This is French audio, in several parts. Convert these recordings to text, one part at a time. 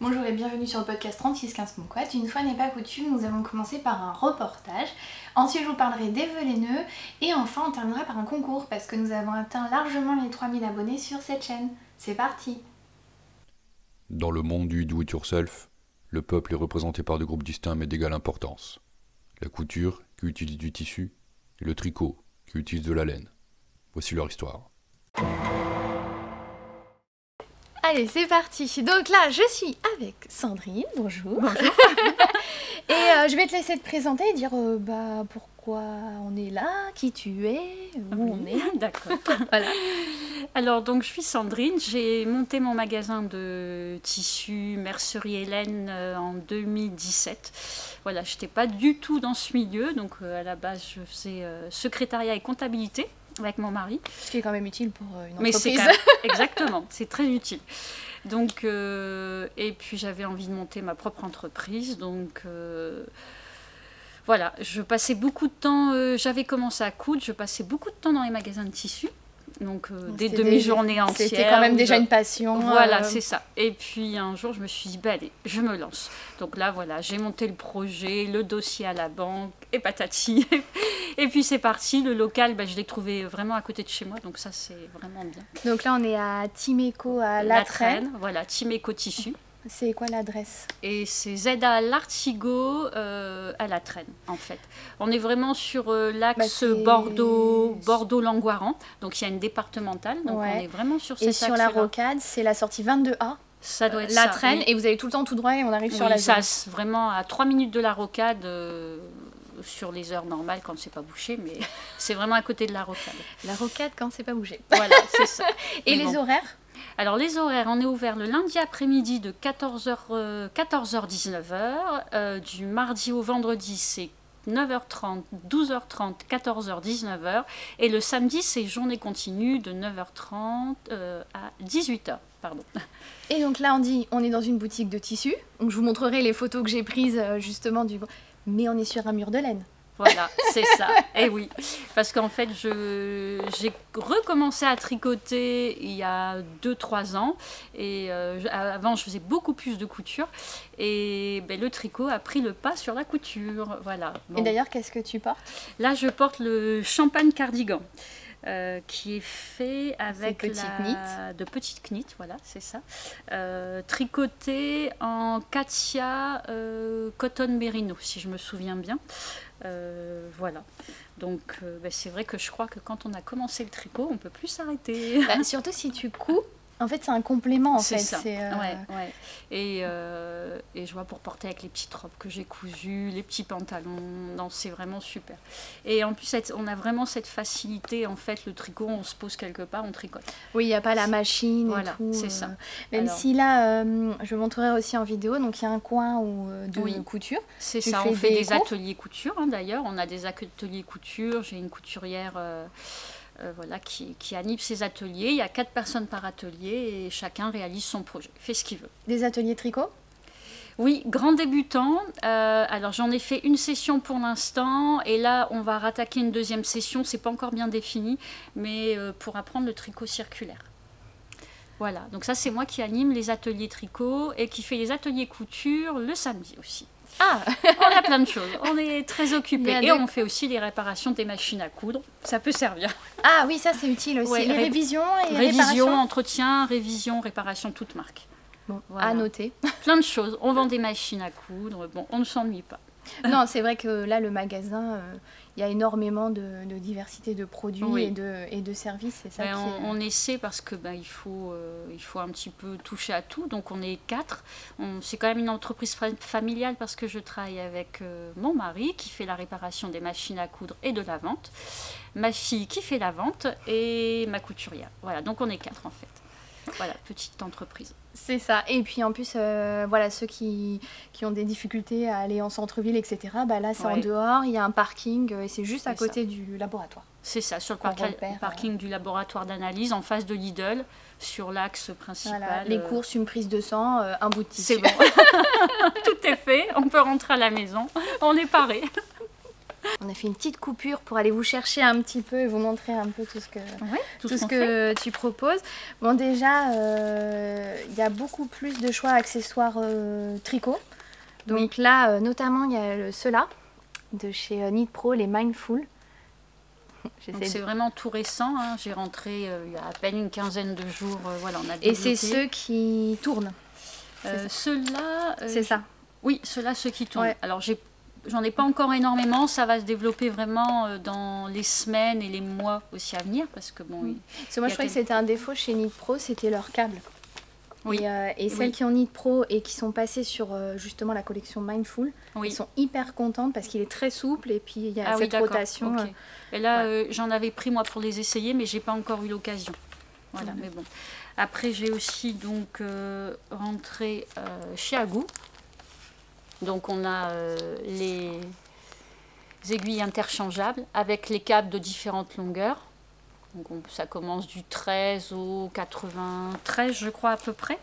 Bonjour et bienvenue sur le podcast 3615 Kumquat. Une fois n'est pas coutume, nous allons commencer par un reportage. Ensuite, je vous parlerai des vœux laineux. Et enfin, on terminera par un concours parce que nous avons atteint largement les 3000 abonnés sur cette chaîne. C'est parti! Dans le monde du do-it-yourself, le peuple est représenté par deux groupes distincts mais d'égale importance. La couture, qui utilise du tissu, et le tricot, qui utilise de la laine. Voici leur histoire. Allez, c'est parti. Donc là, je suis avec Sandrine. Bonjour. Bonjour. Et je vais te laisser te présenter et dire pourquoi on est là, qui tu es, où on est. D'accord. Voilà. Alors, donc, je suis Sandrine. J'ai monté mon magasin de tissus Mercerie Hélène en 2017. Voilà, je n'étais pas du tout dans ce milieu. Donc, à la base, je faisais secrétariat et comptabilité avec mon mari. Ce qui est quand même utile pour une entreprise. Mais c'est quand même, exactement, c'est très utile. Donc, et puis j'avais envie de monter ma propre entreprise. Donc, voilà, je passais beaucoup de temps, j'avais commencé à coudre, je passais beaucoup de temps dans les magasins de tissus. Donc, des demi-journées entières. C'était quand même déjà une passion. Voilà, c'est ça. Et puis, un jour, je me suis dit, bah, allez, je me lance. Donc là, voilà, j'ai monté le projet, le dossier à la banque, et patati. Et puis, c'est parti. Le local, bah, je l'ai trouvé vraiment à côté de chez moi. Donc, ça, c'est vraiment bien. Donc là, on est à Timeco, à La Traîne. Voilà, Timeco Tissu. C'est quoi l'adresse? Et c'est Zeda l'Artigot à La Traîne, en fait. On est vraiment sur l'axe Bordeaux-Langoiran. Donc, il y a une départementale. Donc, on est vraiment sur cet axe-là. Et sur la rocade, c'est la sortie 22A. Ça doit être La ça, Traîne. oui. Et vous allez tout le temps tout droit et on arrive sur Oui, la ça, zone. c'est vraiment à 3 minutes de la rocade, sur les heures normales quand c'est pas bouché, mais c'est vraiment à côté de la rocade. La rocade quand c'est pas bougé. Voilà, c'est ça. Et Mais les bon. horaires? Alors, les horaires, on est ouvert le lundi après-midi de 14h-19h. Du mardi au vendredi, c'est 9h30, 12h30, 14h, 19h. Et le samedi, c'est journée continue de 9h30 à 18h. Pardon. Et donc là, on est dans une boutique de tissus. Donc je vous montrerai les photos que j'ai prises justement du... Mais on est sur un mur de laine. Voilà, c'est ça. Et oui, parce qu'en fait, j'ai recommencé à tricoter il y a 2-3 ans. Et avant, je faisais beaucoup plus de couture. Et ben, le tricot a pris le pas sur la couture. Voilà. Bon. Et d'ailleurs, qu'est-ce que tu portes? Là, je porte le champagne cardigan. Qui est fait avec de petites knits, voilà, c'est ça. Tricoté en Katia Cotton Merino, si je me souviens bien. Voilà. Donc, c'est vrai que je crois que quand on a commencé le tricot, on ne peut plus s'arrêter. Surtout si tu couds. En fait, c'est un complément, en fait. C'est ça, ouais. Et je vois pour porter avec les petites robes que j'ai cousues, les petits pantalons, non, c'est vraiment super. Et en plus, on a vraiment cette facilité, en fait, le tricot, on se pose quelque part, on tricote. Oui, il n'y a pas la machine voilà, et tout. C'est ça. Même si là, je montrerai aussi en vidéo, donc il y a un coin de couture. C'est ça, on fait des ateliers couture, hein, d'ailleurs. On a des ateliers couture, j'ai une couturière... voilà, qui anime ses ateliers. Il y a 4 personnes par atelier et chacun réalise son projet, fait ce qu'il veut. Des ateliers tricot? Oui, grand débutant. Alors j'en ai fait une session pour l'instant et là on va rattaquer une deuxième session, c'est pas encore bien défini, mais pour apprendre le tricot circulaire. Voilà, donc ça c'est moi qui anime les ateliers tricot et qui fait les ateliers couture le samedi aussi. Ah, on a plein de choses, on est très occupés et on fait aussi les réparations des machines à coudre, ça peut servir. Ah oui, ça c'est utile aussi, les révisions et révision, entretien, révision, réparation, toute marque. Bon, voilà. À noter. Plein de choses, on vend des machines à coudre, bon, on ne s'ennuie pas. Non, c'est vrai que là, le magasin, il y a énormément de diversité de produits et de services. C'est ça on essaie parce que il faut un petit peu toucher à tout. Donc, on est 4. C'est quand même une entreprise familiale parce que je travaille avec mon mari qui fait la réparation des machines à coudre et de la vente. Ma fille qui fait la vente et ma couturière. Voilà, donc on est 4 en fait. Voilà, petite entreprise. C'est ça. Et puis en plus, voilà, ceux qui ont des difficultés à aller en centre-ville, etc., là, c'est en dehors, il y a un parking et c'est juste à côté du laboratoire. C'est ça, sur le parking du laboratoire d'analyse, en face de Lidl, sur l'axe principal. Voilà, les courses, une prise de sang, un bout de tissu. C'est bon. Tout est fait, on peut rentrer à la maison, on est paré. On a fait une petite coupure pour aller vous chercher un petit peu et vous montrer un peu tout ce que, tout ce que tu proposes. Bon, déjà, il y a beaucoup plus de choix accessoires tricot. Donc là, notamment, il y a ceux-là de chez Knit Pro, les Mindful. C'est vraiment tout récent, hein. J'ai rentré il y a à peine une quinzaine de jours. Voilà, on a et c'est ceux qui tournent. Ceux-là... c'est ça. Oui, ceux-là, ceux qui tournent. Alors, j'en ai pas encore énormément, ça va se développer vraiment dans les semaines et les mois aussi à venir. Parce que bon... Parce que moi, je croyais que c'était un défaut chez Knit Pro, c'était leur câble. Oui. Et celles qui ont Knit Pro et qui sont passées sur justement la collection Mindful, elles sont hyper contentes parce qu'il est très souple et puis il y a cette rotation. Okay. Et là, j'en avais pris moi pour les essayer, mais j'ai pas encore eu l'occasion. Voilà, mais bon. Après, j'ai aussi donc rentré chez Agou. Donc on a les aiguilles interchangeables avec les câbles de différentes longueurs. Donc ça commence du 13 au 93, je crois, à peu près.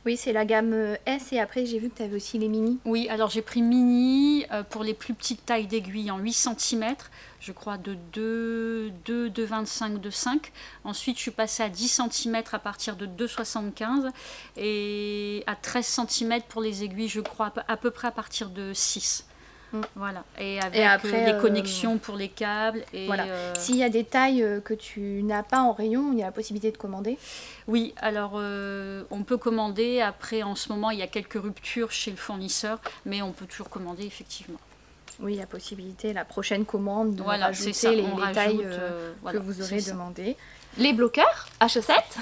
Oui, c'est la gamme S et après j'ai vu que tu avais aussi les mini. Oui, alors j'ai pris mini pour les plus petites tailles d'aiguilles en 8 cm, je crois de 2,25, de 5. Ensuite, je suis passée à 10 cm à partir de 2,75 et à 13 cm pour les aiguilles, je crois, à peu près à partir de 6. Voilà, et avec les connexions pour les câbles. Et voilà. S'il y a des tailles que tu n'as pas en rayon, il y a la possibilité de commander. Oui, alors on peut commander. Après, en ce moment, il y a quelques ruptures chez le fournisseur, mais on peut toujours commander, effectivement. Oui, la possibilité, la prochaine commande, de rajouter les tailles que vous aurez demandé. Les bloqueurs à chaussettes.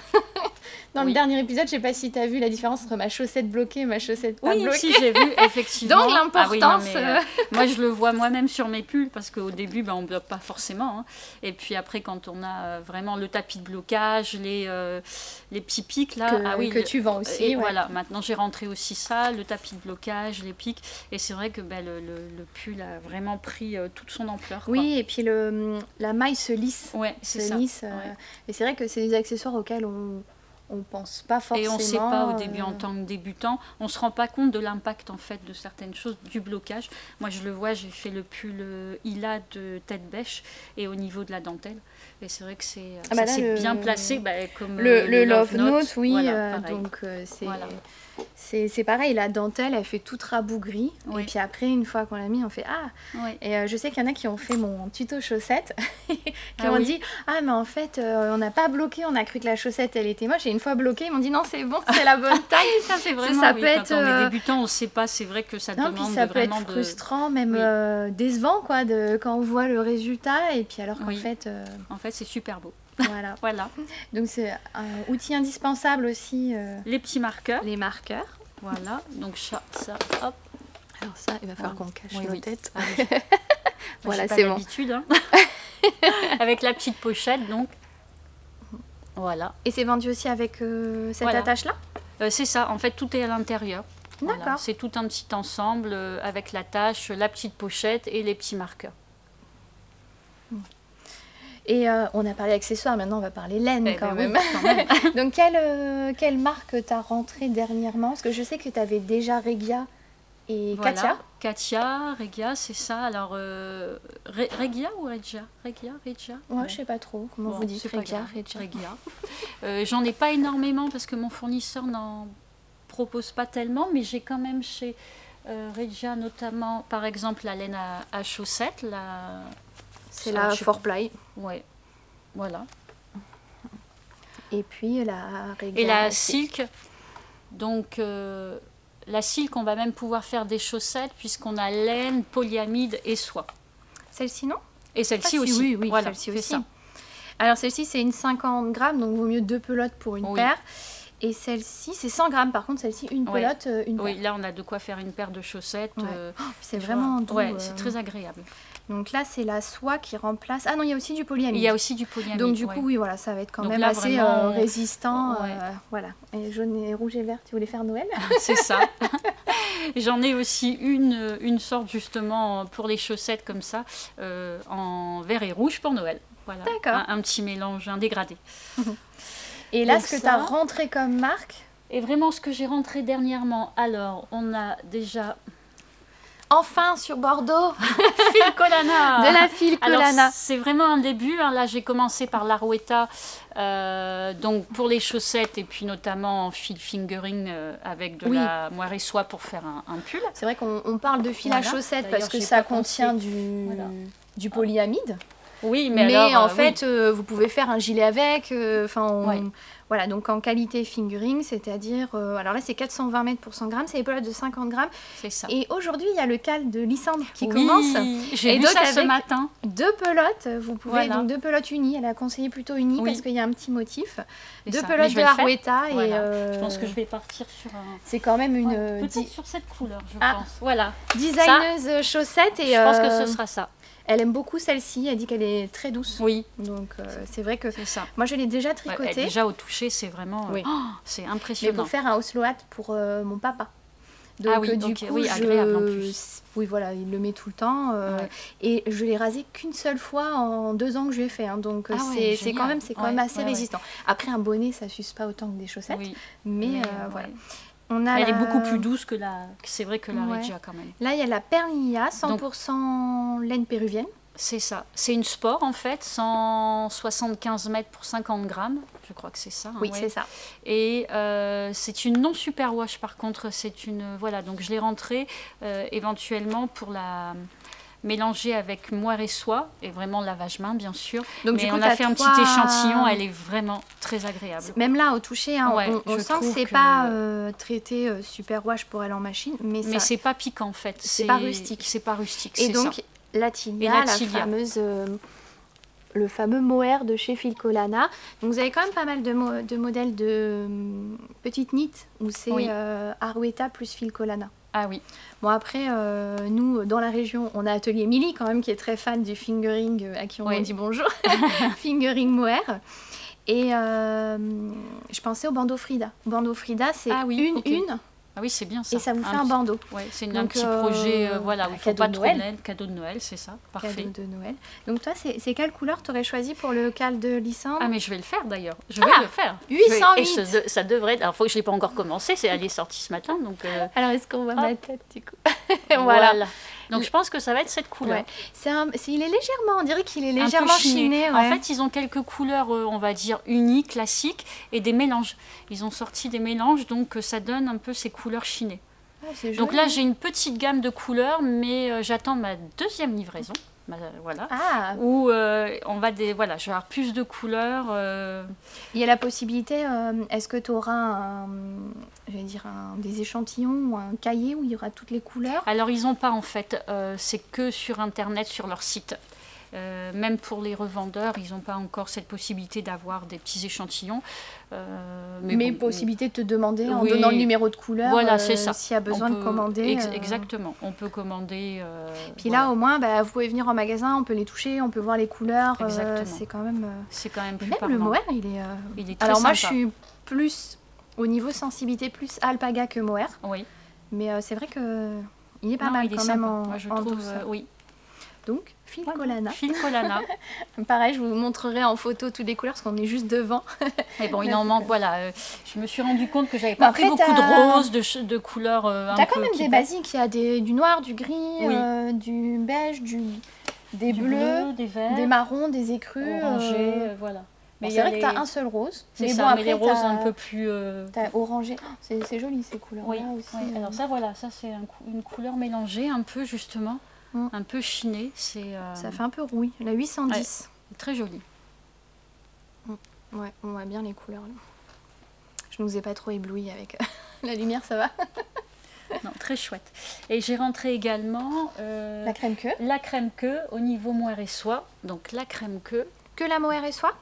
Dans le dernier épisode, je ne sais pas si tu as vu la différence entre ma chaussette bloquée et ma chaussette pas bloquée. Oui, si, j'ai vu, effectivement. Donc l'importance... moi, je le vois moi-même sur mes pulls, parce qu'au début, on ne bloque pas forcément. Hein. Et puis après, quand on a vraiment le tapis de blocage, les petits pics, là... que tu vends aussi. Et voilà, maintenant, j'ai rentré aussi ça, le tapis de blocage, les pics. Et c'est vrai que le pull a vraiment pris toute son ampleur. Oui, quoi. Et puis la maille se lisse. Oui, c'est ça. Et c'est vrai que c'est des accessoires auxquels on pense pas forcément. Et on ne sait pas au début en tant que débutant, on ne se rend pas compte de l'impact en fait de certaines choses, du blocage. Moi je le vois, j'ai fait le pull Hila de tête bêche et au niveau de la dentelle. Et c'est vrai que c'est bien placé, comme le Love Note, oui. Voilà, donc c'est pareil, la dentelle elle fait toute rabougrie. Et puis après, une fois qu'on l'a mis, on fait Et je sais qu'il y en a qui ont fait mon tuto chaussette, qui m'ont dit mais en fait on n'a pas bloqué, on a cru que la chaussette elle était moche. Et une fois bloquée, ils m'ont dit non, c'est bon, c'est la bonne taille. C'est vraiment, ça peut être, quand on est débutant, on ne sait pas, c'est vrai que ça demande vraiment ça peut être frustrant, même décevant quoi, quand on voit le résultat. Et puis alors qu'en fait... En fait, c'est super beau. Voilà. Donc c'est un outil indispensable aussi. Les petits marqueurs. Les marqueurs. Voilà. Donc ça, hop. Alors ça, il va falloir qu'on cache nos têtes. Voilà, c'est bon. L'habitude. Hein. Avec la petite pochette, donc. Voilà. Et c'est vendu aussi avec cette attache-là. C'est ça. En fait, tout est à l'intérieur. D'accord. Voilà. C'est tout un petit ensemble avec l'attache, la petite pochette et les petits marqueurs. Et on a parlé accessoires, maintenant on va parler laine quand même. Donc quelle marque t'as rentré dernièrement? Parce que je sais que tu avais déjà Regia et Katia. Katia, Regia, c'est ça. Alors Regia ou Regia? Regia. Ouais, je sais pas trop comment vous dites. Regia. J'en ai pas énormément parce que mon fournisseur n'en propose pas tellement, mais j'ai quand même chez Regia notamment, par exemple, la laine à chaussettes, c'est la 4ply. Ouais, voilà. Et puis la Regia. Et la silk. Donc la silk, on va même pouvoir faire des chaussettes puisqu'on a laine, polyamide et soie. Celle-ci, non? Et celle-ci aussi. Oui, voilà, celle-ci aussi. Ça. Alors celle-ci, c'est une 50 grammes, donc vaut mieux 2 pelotes pour une paire. Et celle-ci, c'est 100 grammes. Par contre, celle-ci, une pelote, une paire. Oui, là, on a de quoi faire une paire de chaussettes. C'est vraiment doux. Ouais, c'est très agréable. Donc là, c'est la soie qui remplace... Ah non, il y a aussi du polyamide. Il y a aussi du polyamide. Donc du coup, oui, voilà, ça va être quand même assez résistant. Voilà. Et jaune et rouge et vert, tu voulais faire Noël? C'est ça. J'en ai aussi une sorte justement pour les chaussettes comme ça, en vert et rouge pour Noël. Voilà. D'accord. Un petit mélange, un dégradé. Et là, ce que tu as rentré comme marque? Et vraiment ce que j'ai rentré dernièrement. Alors, on a déjà enfin sur Bordeaux. Filcolana. De la Filcolana. C'est vraiment un début. Hein. Là, j'ai commencé par l'Arouetta, donc pour les chaussettes et puis notamment en fil fingering avec de la moire et soie pour faire un pull. C'est vrai qu'on parle de fil à chaussettes parce que ça contient du polyamide. Oui, mais alors, en fait, vous pouvez faire un gilet avec. Voilà, donc en qualité fingering, c'est-à-dire... alors là, c'est 420 mètres pour 100 grammes, c'est des pelotes de 50 grammes. C'est ça. Et aujourd'hui, il y a le cal de Lysandre qui commence. J'ai vu ça ce matin. 2 pelotes, vous pouvez... Donc 2 pelotes unies, elle a conseillé plutôt unies parce qu'il y a un petit motif. 2 pelotes de Arouetta. Je pense que je vais partir sur un... C'est quand même une... peut-être sur cette couleur, je pense. Voilà. Designeuse chaussette. Et je pense que ce sera ça. Elle aime beaucoup celle-ci, elle dit qu'elle est très douce. Oui. Donc c'est vrai que ça. Moi je l'ai déjà tricotée. Déjà au toucher, c'est vraiment c'est impressionnant. Mais pour faire un Oslo hat pour mon papa. Donc du coup, agréable en plus. Oui voilà, il le met tout le temps. Et je l'ai rasé qu'une seule fois en 2 ans que je lui ai fait. Hein, donc c'est quand même assez résistant. Après un bonnet, ça s'use pas autant que des chaussettes. Oui. Mais voilà. Elle est beaucoup plus douce que c'est vrai que la Regia quand même. Là, il y a la Pernilla, 100% laine péruvienne. C'est ça. C'est une sport en fait, 175 mètres pour 50 grammes. Je crois que c'est ça. Oui, c'est ça. Et c'est une non superwash par contre. C'est une voilà. Donc je l'ai rentrée éventuellement pour la mélanger avec moire et soie et vraiment lavage main bien sûr. Donc, mais on a fait un petit échantillon, elle est vraiment très agréable. Même là au toucher, hein, on sent que c'est pas traité super wash pour aller en machine, mais c'est pas piquant en fait. C'est pas rustique. C'est pas rustique. Et donc la Tilia, la fameuse, le fameux mohair de chez Filcolana. Donc vous avez quand même pas mal de modèles de petites knits où c'est Arouetta plus Filcolana. Ah oui. Bon après, nous, dans la région, on a Atelier Milly quand même qui est très fan du fingering, à qui on dit bonjour. Fingering mohair. Et je pensais au bandeau Frida. Bandeau Frida, c'est une. Ah oui, c'est bien ça. Et ça vous fait un bandeau. Ouais, c'est un petit projet, voilà, où il ne faut pas trop cadeau de Noël, c'est ça. Parfait. Cadeau de Noël. Donc toi, c'est quelle couleur tu aurais choisi pour le cal de Lysandre? Ah mais je vais le faire d'ailleurs. Je vais le faire. 808. Et ça devrait être... Alors, faut que je ne l'ai pas encore commencé, elle est sortie ce matin. Donc, alors, est-ce qu'on voit ma tête du coup? Voilà. Donc je pense que ça va être cette couleur. Ouais. Il est légèrement, on dirait qu'il est légèrement chiné. En fait, ils ont quelques couleurs, on va dire, uniques, classiques, et des mélanges. Ils ont sorti des mélanges, donc ça donne un peu ces couleurs chinées. Oh, donc là, j'ai une petite gamme de couleurs, mais j'attends ma 2e livraison. Voilà. Où on va je vais avoir plus de couleurs. Il y a la possibilité, est-ce que tu auras des échantillons ou un cahier où il y aura toutes les couleurs? Alors ils n'ont pas en fait, c'est que sur internet, sur leur site. Même pour les revendeurs, ils n'ont pas encore cette possibilité d'avoir des petits échantillons. Mais possibilité de te demander en donnant le numéro de couleur, voilà, c'est ça. S'il y a besoin de commander. Exactement, on peut commander. Puis là, au moins, vous pouvez venir en magasin, on peut les toucher, on peut voir les couleurs. C'est quand même plus même parlant. Le mohair, il est très sympa. Moi, je suis plus, au niveau sensibilité, plus alpaga que mohair. Oui. Mais c'est vrai qu'il est pas mal quand même en douceur. Oui. Donc, Filcolana. Filcolana. Pareil, je vous montrerai en photo toutes les couleurs parce qu'on est juste devant. Mais bon, il en manque, voilà. Je me suis rendu compte que j'avais pas pris beaucoup de roses, de couleurs un peu... T'as quand même des basiques, il y a du noir, du gris, du beige, des bleus, bleu, des verts, des marrons, des écrus. Orangés, voilà. Mais c'est vrai que t'as un seul rose. C'est ça, après, mais les roses un peu plus... T'as orangé. C'est joli ces couleurs-là aussi. Oui. Alors ça, voilà, ça c'est une couleur mélangée un peu justement. Un peu chiné, ça fait un peu rouille, la 810. Ouais, très jolie. Ouais, on voit bien les couleurs. Là. Je ne vous ai pas trop ébloui avec la lumière, ça va? Non, très chouette. Et j'ai rentré également la crème queue. La crème queue au niveau mohair et soie. Donc la crème queue. Que la mohair et soie?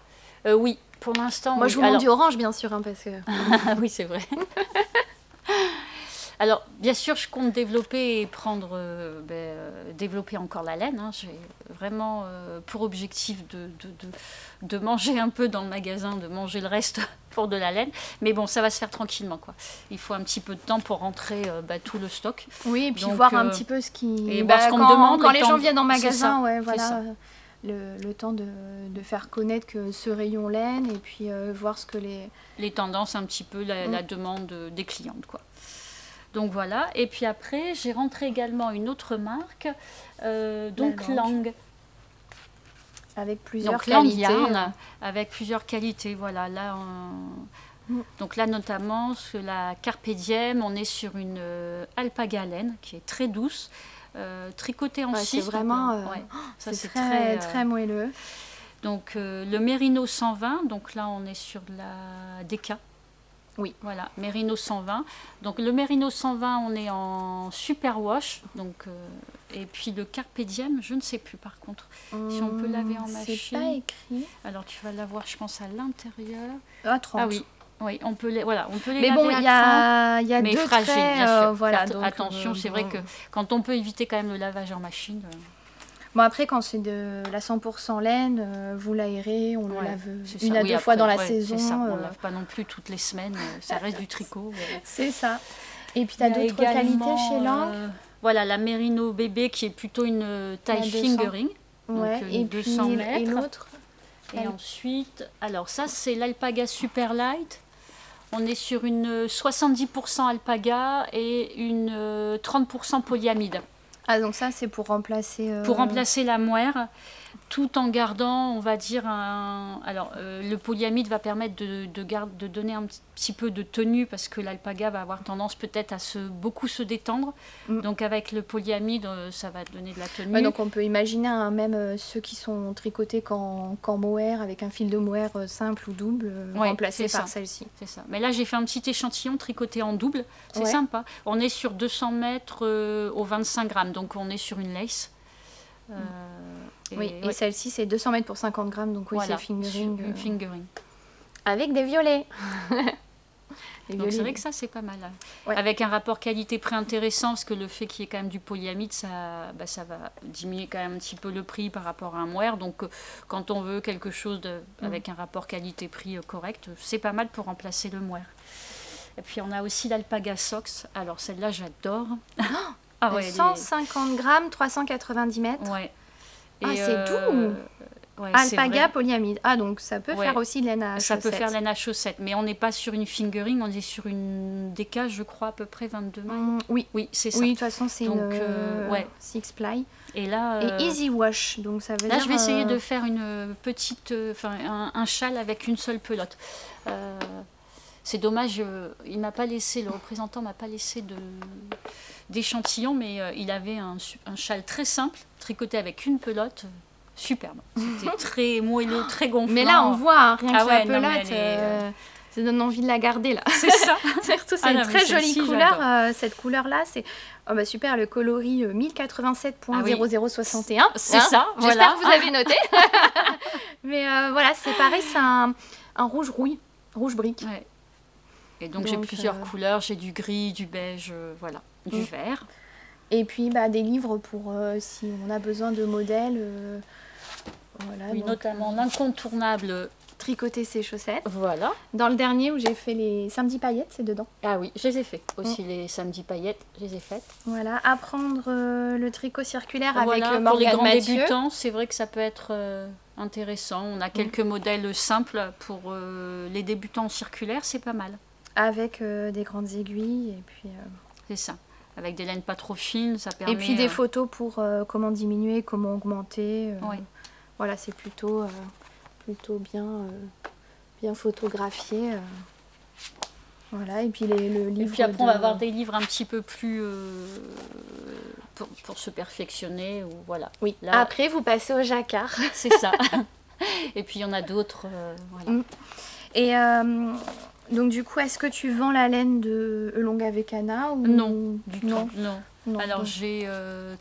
Oui, pour l'instant. Moi, je vous montre du orange, bien sûr, parce que. Oui, c'est vrai. Alors, bien sûr, je compte développer et développer encore la laine. Hein. J'ai vraiment pour objectif de manger un peu dans le magasin, de manger le reste pour de la laine. Mais bon, ça va se faire tranquillement, quoi. Il faut un petit peu de temps pour rentrer tout le stock. Oui, et puis voir un petit peu ce qui... Et voir ce qu'on me demande. Quand les gens viennent en magasin, le temps de faire connaître que ce rayon laine et puis voir ce que les tendances, un petit peu, la demande des clientes, quoi. Donc voilà, et puis après j'ai rentré également une autre marque, donc Lang. Avec plusieurs donc, qualités. Yarn, avec plusieurs qualités, voilà. Là, donc là notamment, sur la Carpe Diem, on est sur une alpaga laine qui est très douce, tricotée en 6. C'est vraiment ça, c'est très moelleux. Donc le Merino 120, donc là on est sur la DK. Oui. Voilà, Merino 120. Donc le Merino 120, on est en superwash. Donc, et puis le Carpe Diem, je ne sais plus par contre. Si on peut laver en machine. C'est pas écrit. Alors tu vas l'avoir, je pense, à l'intérieur. À 30. Ah oui. Oui, on peut les mais bon, il y a mais deux fragile, traits, bien sûr. voilà, donc, attention, c'est vrai que quand on peut éviter quand même le lavage en machine. Bon, après, quand c'est de la 100% laine, vous l'aérez, on le lave une à deux après, fois dans la saison. C'est ça, on ne lave pas non plus toutes les semaines, ça reste du tricot. C'est ça. Et puis, tu as d'autres qualités chez Lang. Voilà, la Merino bébé qui est plutôt une taille fingering. Ouais, donc et 200 mètres. Et l'autre. Et ensuite, alors ça, c'est l'Alpaga Super Light. On est sur une 70% alpaga et une 30% polyamide. Ah, donc ça, c'est pour remplacer... Pour remplacer la moire, tout en gardant, on va dire, Alors, le polyamide va permettre de donner un petit peu de tenue parce que l'alpaga va avoir tendance peut-être à beaucoup se détendre. Donc, avec le polyamide, ça va donner de la tenue. Ouais, donc, on peut imaginer même ceux qui sont tricotés qu'en mohair, avec un fil de mohair simple ou double, remplacé par celle-ci. C'est ça. Mais là, j'ai fait un petit échantillon tricoté en double. C'est sympa. On est sur 200 mètres au 25 grammes. Donc, on est sur une lace. Et celle-ci, c'est 200 mètres pour 50 grammes. Donc, oui, c'est fingering. Une fingering. Avec des violets. Donc, c'est vrai que ça, c'est pas mal. Ouais. Avec un rapport qualité-prix intéressant, parce que le fait qu'il y ait quand même du polyamide, ça va diminuer quand même un petit peu le prix par rapport à un mohair. Donc, quand on veut quelque chose avec un rapport qualité-prix correct, c'est pas mal pour remplacer le mohair. Et puis, on a aussi l'Alpaga Socks. Alors, celle-là, j'adore. 150 grammes, 390 mètres. Ouais. Et c'est doux. Alpaga polyamide. Ah, donc ça peut faire aussi de laine à chaussette. Ça peut faire laine à chaussette, mais on n'est pas sur une fingering, on est sur une DK, je crois, à peu près 22 mailles. Oui, c'est ça. Oui, de toute façon, c'est une six ply. Et là, et easy wash, donc ça veut dire... Là, je vais essayer de faire une petite, un châle avec une seule pelote. C'est dommage, il m'a pas laissé, le représentant m'a pas laissé d'échantillon, mais il avait un châle très simple, tricoté avec une pelote. Superbe. C'était très moelleux, très gonflant. Mais là, on voit, rien que la pelote, ça donne envie de la garder, là. C'est ça. Surtout, c'est une très jolie couleur. Cette couleur-là, c'est super, le coloris 1087.0061. C'est ça, voilà. J'espère que vous avez noté. Mais voilà, c'est pareil, c'est un rouge rouille, rouge brique. Ouais. Et donc j'ai plusieurs couleurs, j'ai du gris, du beige, voilà, du vert. Et puis des livres pour si on a besoin de modèles. Voilà, oui, donc, notamment l'incontournable tricoter ses chaussettes. Voilà. Dans le dernier où j'ai fait les samedis paillettes, c'est dedans. Ah oui, je les ai fait aussi, les samedis paillettes, je les ai faites. Voilà, apprendre le tricot circulaire avec Morgane Mathieu. Pour les grands Mathieu. débutants, c'est vrai que ça peut être intéressant. On a quelques modèles simples pour les débutants circulaires, c'est pas mal. Avec des grandes aiguilles et puis... C'est ça. Avec des laines pas trop fines, ça permet... Et puis des photos pour comment diminuer, comment augmenter. Voilà, c'est plutôt bien photographié. Voilà, et puis le livre... Et puis après, on va avoir des livres un petit peu plus... pour se perfectionner. Ou voilà. Oui, là, après, vous passez au jacquard. C'est ça. Et puis, il y en a d'autres. Voilà. Et... donc du coup, est-ce que tu vends la laine de Elonga avec Anna ou... Non, du tout. Non. Alors donc... j'ai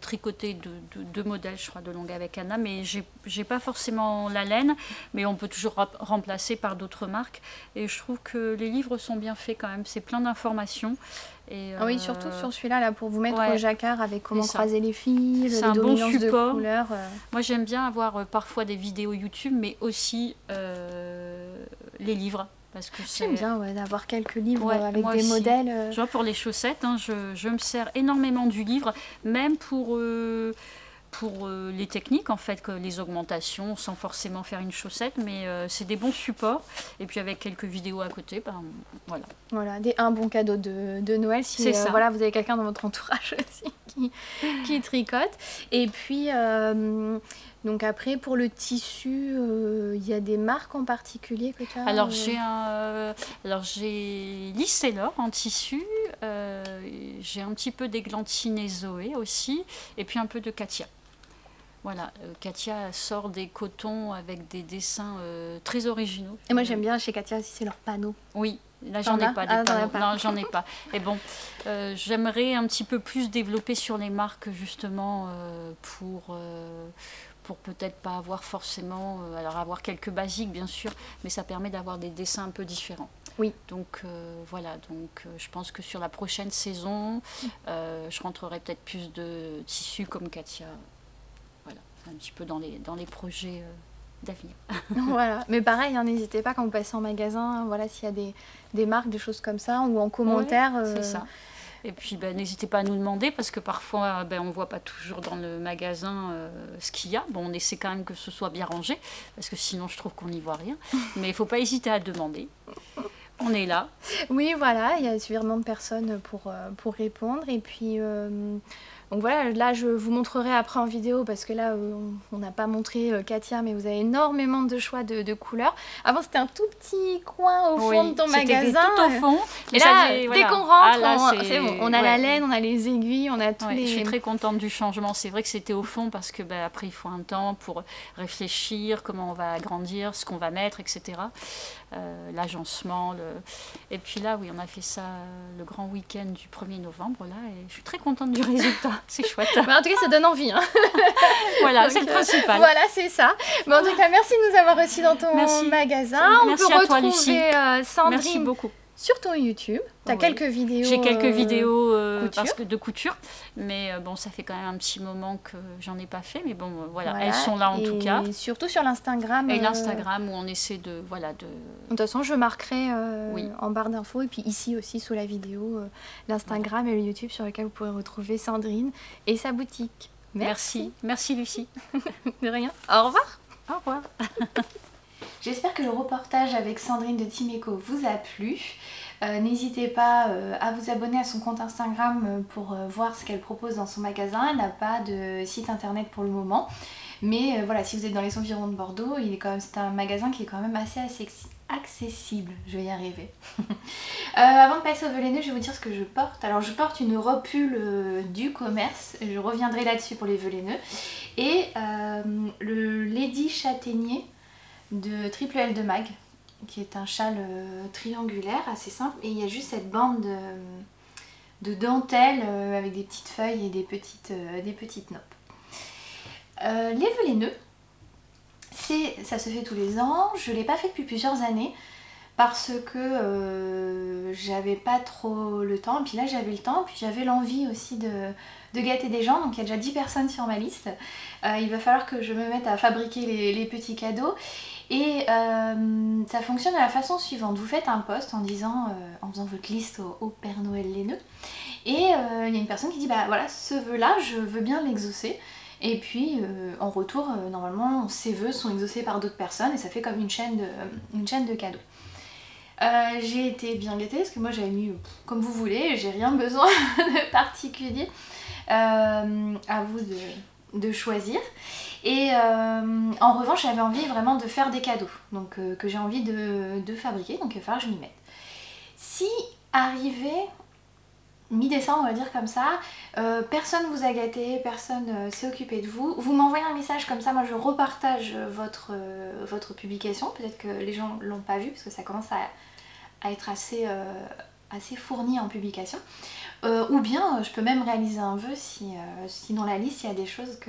tricoté deux modèles, je crois, de Elonga avec Anna, mais j'ai pas forcément la laine, mais on peut toujours remplacer par d'autres marques. Et je trouve que les livres sont bien faits quand même, c'est plein d'informations. Et, oui, surtout sur celui-là, là, pour vous mettre au jacquard avec comment croiser les fils, les dominances bon support. De couleurs. Moi, j'aime bien avoir parfois des vidéos YouTube, mais aussi les livres. J'aime bien d'avoir quelques livres avec des modèles. Tu vois, pour les chaussettes, je me sers énormément du livre, même pour pour les techniques, en fait, que les augmentations, sans forcément faire une chaussette, mais c'est des bons supports. Et puis avec quelques vidéos à côté, ben, voilà. Voilà, un bon cadeau de Noël si voilà, vous avez quelqu'un dans votre entourage aussi qui tricote. Et puis, donc après, pour le tissu, il y a des marques en particulier que tu as Alors, j'ai Lys Taylor en tissu, j'ai un petit peu d'Églantine et Zoé aussi, et puis un peu de Katia. Voilà, Katia sort des cotons avec des dessins très originaux. Et moi j'aime bien chez Katia aussi, c'est leurs panneaux. Oui, là j'en ai pas des panneaux. Non, j'en ai pas. Et bon, j'aimerais un petit peu plus développer sur les marques justement pour peut-être pas avoir forcément, alors avoir quelques basiques bien sûr, mais ça permet d'avoir des dessins un peu différents. Oui. Donc voilà, je pense que sur la prochaine saison, je rentrerai peut-être plus de tissus comme Katia. Voilà, un petit peu dans les projets d'avenir. Voilà, mais pareil, hein, n'hésitez pas quand vous passez en magasin, voilà, s'il y a des marques, des choses comme ça, ou en commentaire. Ouais, c'est ça. Et puis n'hésitez pas à nous demander parce que parfois on ne voit pas toujours dans le magasin ce qu'il y a. Bon, on essaie quand même que ce soit bien rangé parce que sinon je trouve qu'on n'y voit rien. Mais il ne faut pas hésiter à demander. On est là. Oui, voilà, il y a suffisamment de personnes pour répondre. Et puis, donc voilà, là je vous montrerai après en vidéo parce que là on n'a pas montré Katia, mais vous avez énormément de choix de couleurs. Avant c'était un tout petit coin au fond de ton magasin. Tout au fond. Et là, dès qu'on rentre, c'est bon, on a la laine, on a les aiguilles, on a tous les... Je suis très contente du changement. C'est vrai que c'était au fond parce que après il faut un temps pour réfléchir, comment on va agrandir, ce qu'on va mettre, etc. L'agencement. Et puis là, oui, on a fait ça le grand week-end du 1er novembre là, et je suis très contente du résultat. C'est chouette. Bah, en tout cas, ça donne envie. Hein. Voilà, c'est le principal. Voilà, c'est ça. Mais en tout cas, merci de nous avoir reçus dans ton magasin. Merci on peut à toi, retrouver Lucie. Sandrine merci beaucoup. Sur ton YouTube. Tu as quelques vidéos. J'ai quelques vidéos couture. de couture. Mais bon, ça fait quand même un petit moment que j'en ai pas fait. Mais bon, voilà, elles sont là en tout cas. Et surtout sur l'Instagram. Et l'Instagram où on essaie de... De toute façon, je marquerai en barre d'infos. Et puis ici aussi, sous la vidéo, l'Instagram et le YouTube sur lequel vous pourrez retrouver Sandrine et sa boutique. Merci. Merci Lucie. De rien. Au revoir. Au revoir. J'espère que le reportage avec Sandrine de Timeco vous a plu. N'hésitez pas à vous abonner à son compte Instagram pour voir ce qu'elle propose dans son magasin. Elle n'a pas de site internet pour le moment. Mais voilà, si vous êtes dans les environs de Bordeaux, c'est un magasin qui est quand même assez accessible. Je vais y arriver. Avant de passer au velaineux, je vais vous dire ce que je porte. Alors je porte une robe pull du commerce. Je reviendrai là-dessus pour les velaineux. Et le Lady Châtaignier de Triple L de Mag, qui est un châle triangulaire assez simple, et il y a juste cette bande de dentelle avec des petites feuilles et des petites noppes. Les velaineux, ça se fait tous les ans. Je ne l'ai pas fait depuis plusieurs années parce que j'avais pas trop le temps, et puis là j'avais le temps, puis j'avais l'envie aussi de gâter des gens. Donc il y a déjà 10 personnes sur ma liste. Il va falloir que je me mette à fabriquer les petits cadeaux. Et ça fonctionne de la façon suivante. Vous faites un post en disant, en faisant votre liste au Père Noël laineux, et il y a une personne qui dit bah voilà, ce vœu là je veux bien l'exaucer. Et puis en retour, normalement ces vœux sont exaucés par d'autres personnes et ça fait comme une chaîne de cadeaux. J'ai été bien gâtée parce que moi j'avais mis comme vous voulez, j'ai rien besoin de particulier. À vous de choisir. Et en revanche, j'avais envie vraiment de faire des cadeaux, donc que j'ai envie de fabriquer, donc il va falloir que je m'y mette. Si arrivé mi-décembre, on va dire comme ça, personne vous a gâté, personne s'est occupé de vous, vous m'envoyez un message comme ça, moi je repartage votre publication, peut-être que les gens l'ont pas vu parce que ça commence à être assez fourni en publication. Ou bien je peux même réaliser un vœu si dans la liste il y a des choses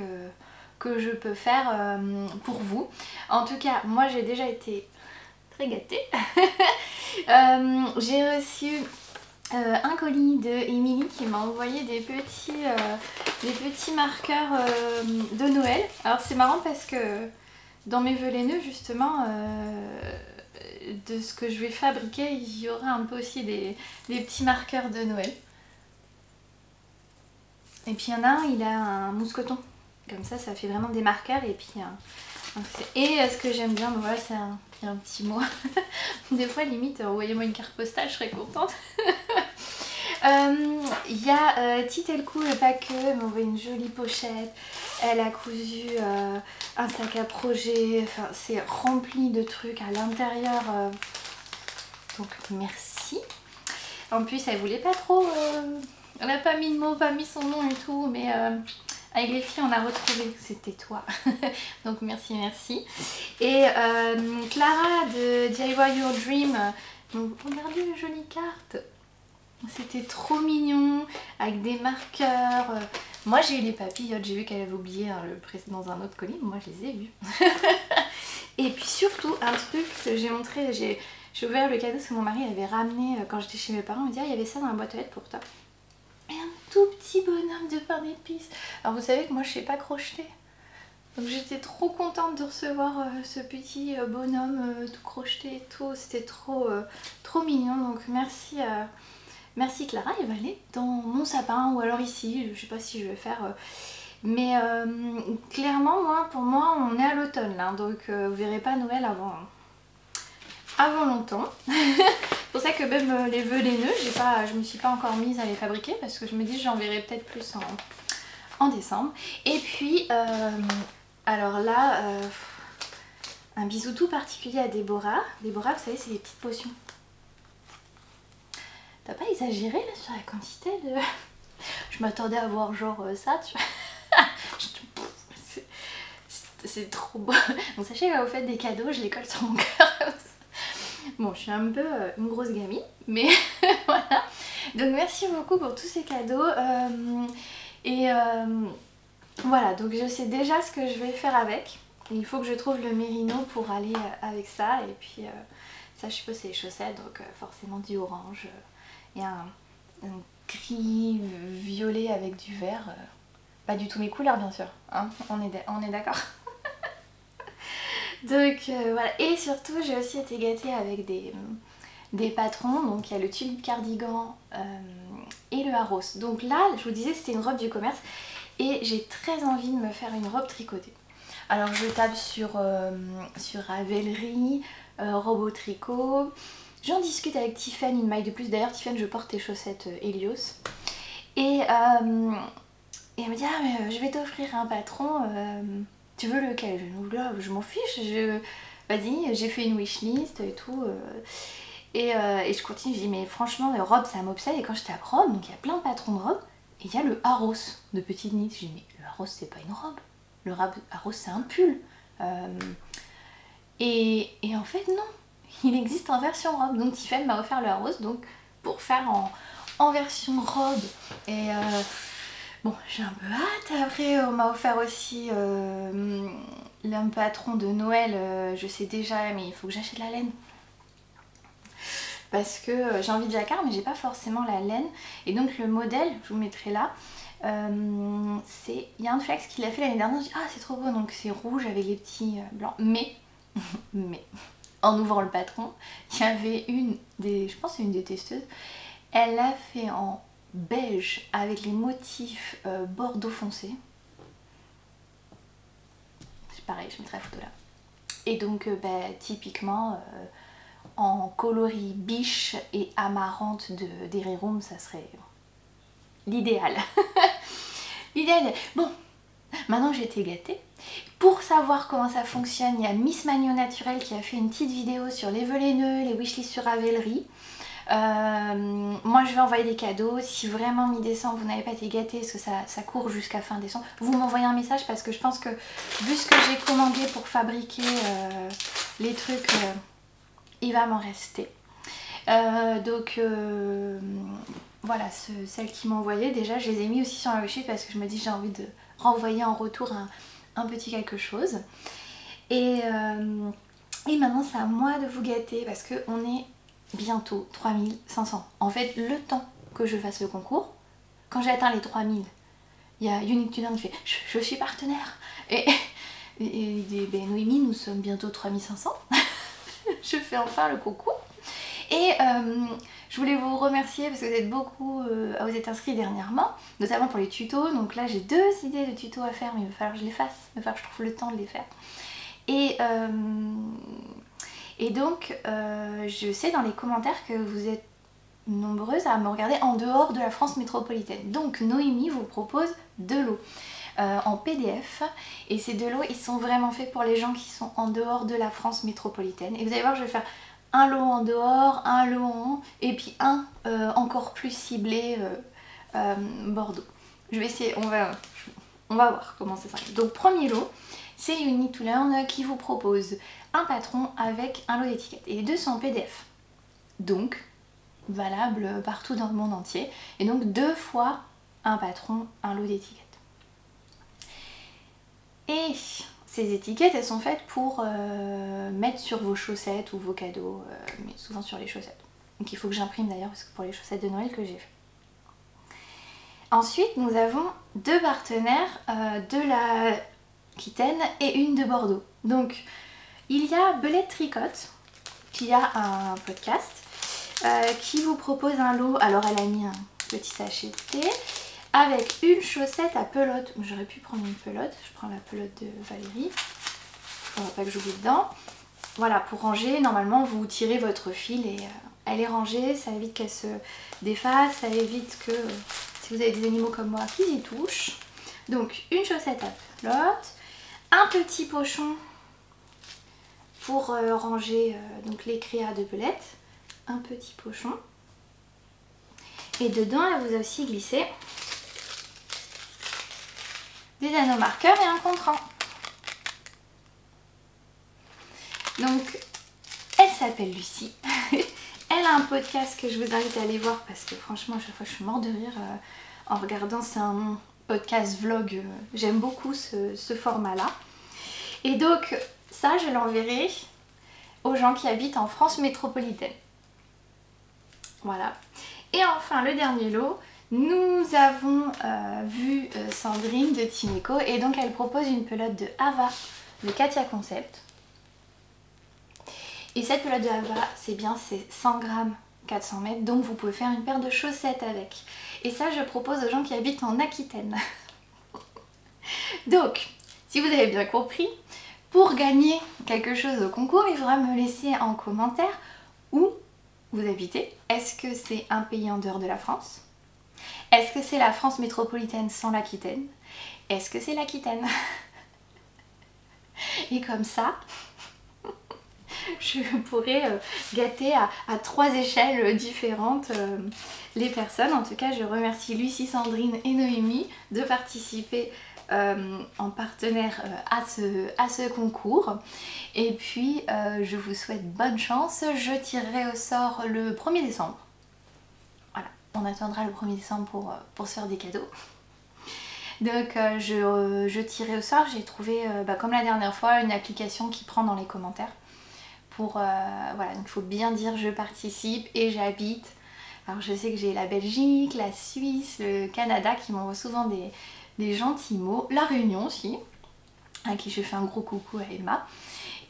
que je peux faire pour vous. En tout cas, moi j'ai déjà été très gâtée. J'ai reçu un colis de Émilie qui m'a envoyé des petits marqueurs de Noël. Alors c'est marrant parce que dans mes velaineux justement, de ce que je vais fabriquer, il y aura un peu aussi des petits marqueurs de Noël. Et puis il y en a un, il a un mousqueton. Comme ça fait vraiment des marqueurs et puis... ce que j'aime bien, voilà, c'est un petit mot. Des fois, limite, envoyez-moi une carte postale, je serais contente. Il y a Titelcou, pas que, elle m'a envoyé une jolie pochette. Elle a cousu un sac à projet. Enfin, c'est rempli de trucs à l'intérieur. Donc, merci. En plus, elle voulait pas trop... elle n'a pas mis de mots, pas mis son nom et tout, mais... avec les filles, on a retrouvé, c'était toi. Donc merci, merci. Et Clara de DIY Your Dream, regardez les jolies cartes. C'était trop mignon, avec des marqueurs. Moi j'ai eu les papillotes, j'ai vu qu'elle avait oublié le précédent dans un autre colis, moi je les ai vus. Et puis surtout, un truc que j'ai montré, j'ai ouvert le cadeau parce que mon mari avait ramené quand j'étais chez mes parents, il me dit il y avait ça dans la boîte aux lettres pour toi. Et un tout petit bonhomme de pain d'épices. Alors vous savez que moi je sais pas crocheter. Donc j'étais trop contente de recevoir ce petit bonhomme tout crocheté et tout. C'était trop mignon. Donc merci, merci Clara. Il va aller dans mon sapin ou alors ici. Je sais pas si je vais faire... mais clairement pour moi on est à l'automne là. Donc vous verrez pas Noël avant longtemps. C'est pour ça que même les vœux, les nœuds, je me suis pas encore mise à les fabriquer parce que je me dis que j'en verrai peut-être plus en décembre. Et puis, alors là, un bisou tout particulier à Déborah. Déborah, vous savez, c'est les petites potions. T'as pas exagéré là sur la quantité de... Je m'attendais à voir genre ça, tu vois. C'est trop beau. Bon, sachez que quand vous faites des cadeaux, je les colle sur mon cœur. Bon, je suis un peu une grosse gamine, mais voilà. Donc merci beaucoup pour tous ces cadeaux. Voilà, donc je sais déjà ce que je vais faire avec. Il faut que je trouve le mérino pour aller avec ça. Et puis ça, je suppose, c'est les chaussettes, donc forcément du orange. Et un gris violet avec du vert. Pas du tout mes couleurs, bien sûr. Hein, on est d'accord. Donc voilà, et surtout j'ai aussi été gâtée avec des patrons, donc il y a le tulle cardigan et le Harros. Donc là, je vous disais, c'était une robe du commerce et j'ai très envie de me faire une robe tricotée. Alors je tape sur Ravelry, robe au tricot, j'en discute avec Tiffany, une maille de plus. D'ailleurs Tiffany, je porte tes chaussettes Helios. Et elle me dit ah mais je vais t'offrir un patron, tu veux lequel? Je m'en fiche, vas-y, j'ai fait une wishlist et tout. Et je continue, je dis mais franchement les robes ça m'obsède. Et quand je tape robe, donc il y a plein de patrons de robes. Et il y a le Harros de petite nid. Je dis mais le Harros c'est pas une robe. Le Harros c'est un pull. Et en fait non, il existe en version robe. Donc Tiffany m'a offert le Harros donc pour faire en version robe. Et bon, j'ai un peu hâte. Après, on m'a offert aussi un patron de Noël. Je sais déjà, mais il faut que j'achète la laine. Parce que j'ai envie de jacquard, mais j'ai pas forcément la laine. Et donc le modèle, je vous mettrai là. Il y a un flex qui l'a fait l'année dernière. Je dis, ah, c'est trop beau. Donc c'est rouge avec les petits blancs. Mais, en ouvrant le patron, il y avait je pense que c'est une des testeuses. Elle l'a fait en beige avec les motifs bordeaux foncé. C'est pareil, je mettrai la photo là. Et donc typiquement en coloris biche et amarante d'Erirum, ça serait l'idéal. L'idéal. Bon, maintenant j'ai été gâtée. Pour savoir comment ça fonctionne, il y a Miss Magno Naturel qui a fait une petite vidéo sur les vœux, les nœuds, les wishlists sur Ravelry. Moi je vais envoyer des cadeaux. Si vraiment mi-décembre vous n'avez pas été gâtés, parce que ça court jusqu'à fin décembre, vous m'envoyez un message parce que je pense que vu ce que j'ai commandé pour fabriquer les trucs, il va m'en rester. Donc voilà, celles qui m'ont envoyé, déjà je les ai mis aussi sur ma wishlist parce que je me dis j'ai envie de renvoyer en retour un petit quelque chose. Et maintenant c'est à moi de vous gâter parce qu'on est bientôt 3500. En fait, le temps que je fasse le concours, quand j'ai atteint les 3000, il y a Unique Tuner qui fait je suis partenaire. Et Noémie, nous sommes bientôt 3500. Je fais enfin le concours. Et je voulais vous remercier parce que vous êtes beaucoup à vous être inscrits dernièrement, notamment pour les tutos. Donc là j'ai 2 idées de tutos à faire, mais il va falloir que je les fasse, il va falloir que je trouve le temps de les faire. Et donc je sais dans les commentaires que vous êtes nombreuses à me regarder en dehors de la France métropolitaine. Donc Noémie vous propose 2 lots en PDF, et ces 2 lots ils sont vraiment faits pour les gens qui sont en dehors de la France métropolitaine. Et vous allez voir, je vais faire un lot en dehors, un lot en, et puis un encore plus ciblé Bordeaux. Je vais essayer, on va voir comment ça s'arrive. Donc premier lot, c'est Unit to Learn qui vous propose un patron avec un lot d'étiquettes. Et les 2 sont en PDF. Donc valable partout dans le monde entier. Et donc 2 fois un patron, un lot d'étiquettes. Et ces étiquettes, elles sont faites pour mettre sur vos chaussettes ou vos cadeaux, mais souvent sur les chaussettes. Donc il faut que j'imprime d'ailleurs, parce que pour les chaussettes de Noël que j'ai fait. Ensuite, nous avons 2 partenaires de la Aquitaine et une de Bordeaux. Donc il y a Belette Tricotte, qui a un podcast, qui vous propose un lot. Alors elle a mis un petit sachet de thé avec une chaussette à pelote. J'aurais pu prendre une pelote, je prends la pelote de Valérie, il ne faudra pas que j'oublie dedans. Voilà, pour ranger, normalement vous tirez votre fil et elle est rangée, ça évite qu'elle se défasse, ça évite que, si vous avez des animaux comme moi, qu'ils y touchent. Donc une chaussette à pelote, un petit pochon pour ranger donc les créas de Belette, un petit pochon. Et dedans, elle vous a aussi glissé des anneaux marqueurs et un contrant. Donc, elle s'appelle Lucie. Elle a un podcast que je vous invite à aller voir parce que franchement, à chaque fois, je suis morte de rire en regardant. C'est un podcast vlog. J'aime beaucoup ce format-là. Et donc, ça, je l'enverrai aux gens qui habitent en France métropolitaine. Voilà. Et enfin, le dernier lot, nous avons vu Sandrine de Timeco, et donc elle propose une pelote de Ava de Katia Concept. Et cette pelote de Ava, c'est bien, c'est 100 grammes, 400 mètres, donc vous pouvez faire une paire de chaussettes avec. Et ça, je propose aux gens qui habitent en Aquitaine. Donc, si vous avez bien compris, pour gagner quelque chose au concours, il faudra me laisser en commentaire où vous habitez. Est-ce que c'est un pays en dehors de la France? Est-ce que c'est la France métropolitaine sans l'Aquitaine? Est-ce que c'est l'Aquitaine? Et comme ça, je pourrais gâter à 3 échelles différentes les personnes. En tout cas, je remercie Lucie, Sandrine et Noémie de participer en partenaire à ce concours. Et puis, je vous souhaite bonne chance. Je tirerai au sort le 1er décembre. Voilà, on attendra le 1er décembre pour se faire des cadeaux. Donc je tirerai au sort. J'ai trouvé, comme la dernière fois, une application qui prend dans les commentaires. Voilà, donc il faut bien dire je participe et j'habite. Alors je sais que j'ai la Belgique, la Suisse, le Canada qui m'envoient souvent des gentils mots. La Réunion aussi, à qui je fais un gros coucou à Emma.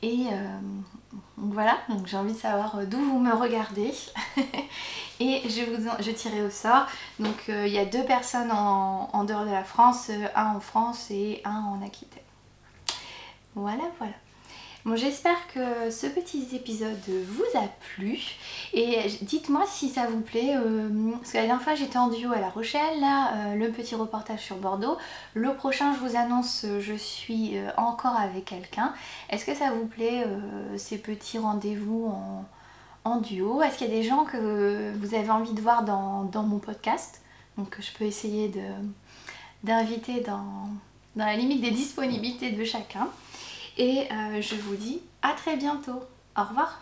Et donc voilà, donc j'ai envie de savoir d'où vous me regardez. Et je tirerai au sort. Donc il y a 2 personnes en dehors de la France, un en France et un en Aquitaine. Voilà, voilà. Bon, j'espère que ce petit épisode vous a plu et dites-moi si ça vous plaît, parce que la dernière fois j'étais en duo à La Rochelle, là le petit reportage sur Bordeaux. Le prochain, je vous annonce, je suis encore avec quelqu'un. Est-ce que ça vous plaît ces petits rendez-vous en duo? Est-ce qu'il y a des gens que vous avez envie de voir dans mon podcast? Donc je peux essayer d'inviter dans la limite des disponibilités de chacun. Et je vous dis à très bientôt. Au revoir.